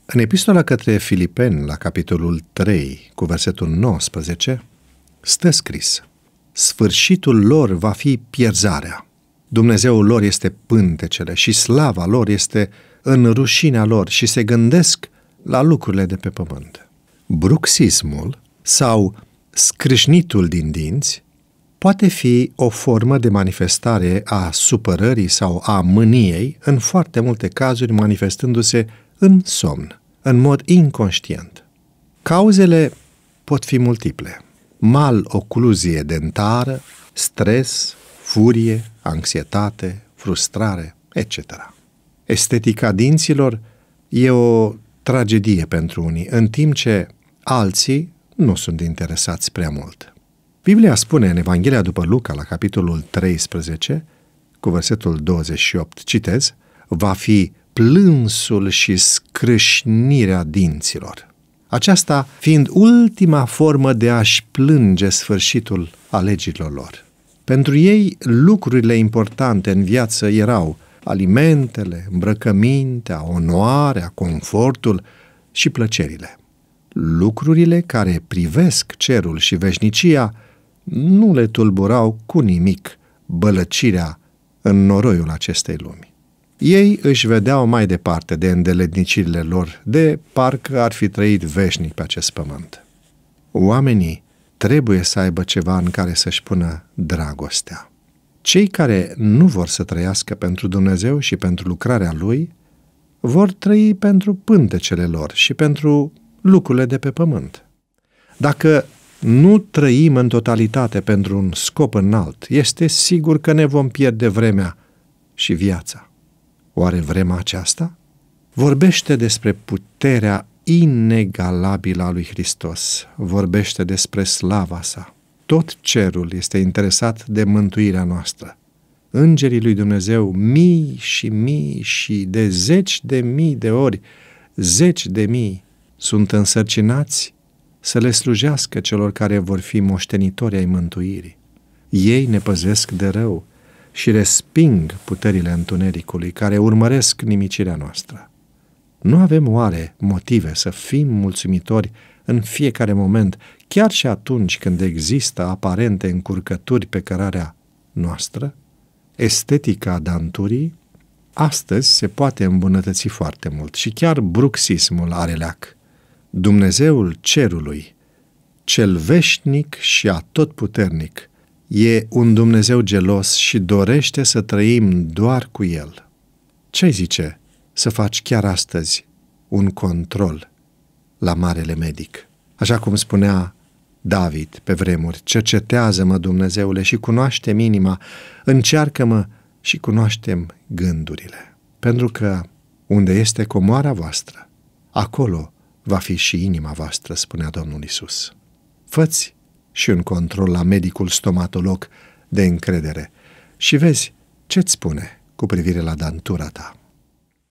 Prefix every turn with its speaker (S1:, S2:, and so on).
S1: În epistola către Filipeni, la capitolul 3, cu versetul 19, stă scris: sfârșitul lor va fi pierzarea. Dumnezeul lor este pântecele și slava lor este în rușinea lor și se gândesc la lucrurile de pe pământ. Bruxismul sau scrâșnitul din dinți poate fi o formă de manifestare a supărării sau a mâniei, în foarte multe cazuri manifestându-se în somn, în mod inconștient. Cauzele pot fi multiple: malocluzie dentară, stres, furie, anxietate, frustrare, etc. Estetica dinților e o tragedie pentru unii, în timp ce alții nu sunt interesați prea mult. Biblia spune în Evanghelia după Luca, la capitolul 13, cu versetul 28, citez: va fi plânsul și scrâșnirea dinților. Aceasta fiind ultima formă de a-și plânge sfârșitul alegerilor lor. Pentru ei, lucrurile importante în viață erau alimentele, îmbrăcămintea, onoarea, confortul și plăcerile. Lucrurile care privesc cerul și veșnicia nu le tulburau cu nimic bălăcirea în noroiul acestei lumi. Ei își vedeau mai departe de îndeletnicirile lor, de parcă ar fi trăit veșnic pe acest pământ. Oamenii trebuie să aibă ceva în care să-și pună dragostea. Cei care nu vor să trăiască pentru Dumnezeu și pentru lucrarea Lui, vor trăi pentru pântecele lor și pentru lucrurile de pe pământ. Dacă nu trăim în totalitate pentru un scop înalt, este sigur că ne vom pierde vremea și viața. Oare vrem aceasta? Vorbește despre puterea inegalabilă a lui Hristos, vorbește despre slava sa. Tot cerul este interesat de mântuirea noastră. Îngerii lui Dumnezeu, mii și mii și de zeci de mii de ori, zeci de mii, sunt însărcinați să le slujească celor care vor fi moștenitori ai mântuirii. Ei ne păzesc de rău și resping puterile întunericului care urmăresc nimicirea noastră. Nu avem oare motive să fim mulțumitori în fiecare moment, chiar și atunci când există aparente încurcături pe cărarea noastră? Estetica danturii astăzi se poate îmbunătăți foarte mult și chiar bruxismul are leac. Dumnezeul cerului, cel veșnic și atotputernic, e un Dumnezeu gelos și dorește să trăim doar cu El. Ce-ai zice să faci chiar astăzi un control la marele medic? Așa cum spunea David pe vremuri: cercetează-mă, Dumnezeule, și cunoaște-mi inima, încearcă-mă și cunoaște-mi gândurile. Pentru că unde este comoara voastră, acolo va fi și inima voastră, spunea Domnul Iisus. Fă-ți și un control la medicul stomatolog de încredere și vezi ce-ți spune cu privire la dantura ta.